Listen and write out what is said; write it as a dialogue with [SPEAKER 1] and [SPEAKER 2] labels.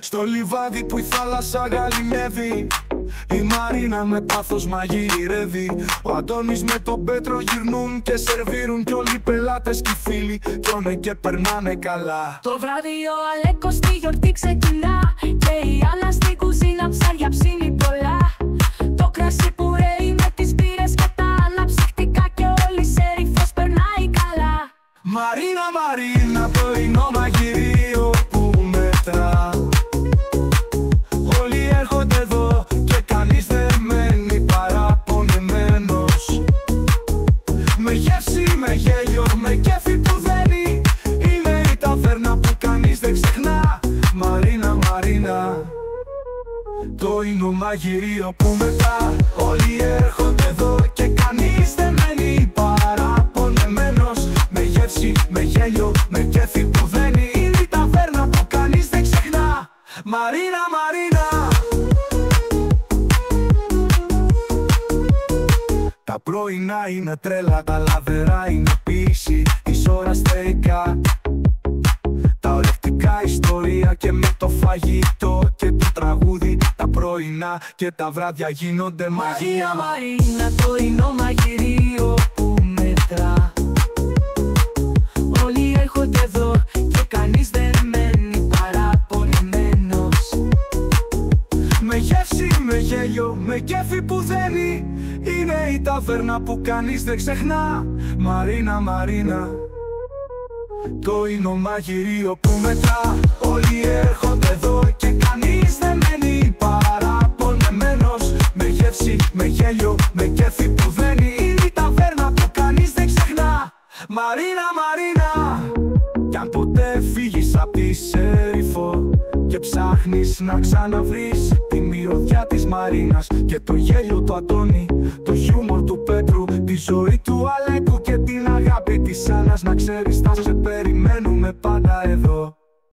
[SPEAKER 1] Στο λιβάδι που η θάλασσα γαληνεύει, η Μαρίνα με πάθος μαγειρεύει. Ο Αντώνης με τον Πέτρο γυρνούν και σερβίρουν, κι όλοι οι πελάτες και οι φίλοι τρώνε και περνάνε καλά.
[SPEAKER 2] Το βράδυ ο Αλέκος στη γιορτή ξεκινά, και η Άννα στην κουζίνα ψάρια ψήνει πολλά. Το κρασί που ρέει με τις μπύρες και τα αναψυκτικά, και όλη σε ρήφος περνάει καλά.
[SPEAKER 1] Μαρίνα, Μαρίνα, πρωινό μαγειρίο που μετρά. Όλοι έρχονται εδώ και κανείς δεν μένει παραπονεμένος. Με γεύση, με γέλιο, με κέφι που δένει, είναι η ταβέρνα που κανείς δεν ξεχνά. Μαρίνα, Μαρίνα, το είναι ο μαγειρίο που μετά. Όλοι έρχονται εδώ και κανείς δεν μένει παραπονεμένος. Με γεύση, με γέλιο, με κέφι που δένει, είναι η ταβέρνα που κανείς δεν ξεχνά. Μαρίνα, Μαρίνα. Τα πρωινά είναι τρέλα, τα λαβερά είναι πίση, εις ώρα στέικα. Τα ορευτικά ιστορία και με το φαγητό και το τραγούδι. Τα πρωινά και τα βράδια γίνονται μαγεία.
[SPEAKER 2] Μαρίνα, το είναι ο μαγειρίο που μετρά. Όλοι έρχονται εδώ και κανείς δεν μένει παραπονεμένος.
[SPEAKER 1] Με γεύση, με γέλιο, με κέφι που δένει, είναι η ταβέρνα που κανείς δεν ξεχνά. Μαρίνα, Μαρίνα, το είναι ο μαγειρίο που μετρά. Όλοι έρχονται εδώ και κανείς δεν μένει παραπονεμένος. Με γεύση, με γέλιο, με κέφι που δένει, είναι η ταβέρνα που κανείς δεν ξεχνά. Μαρίνα, Μαρίνα. Κι αν ποτέ φύγεις απ' τη Σέριφο και ψάχνεις να ξαναβρεις τη μυρωδιά της Μαρίνας και το γέλιο του Αντώνη, το χιούμορ του Πέτρου, τη ζωή του Αλέκου και την αγάπη της Άννας, να ξέρεις θα σε περιμένουμε πάντα εδώ.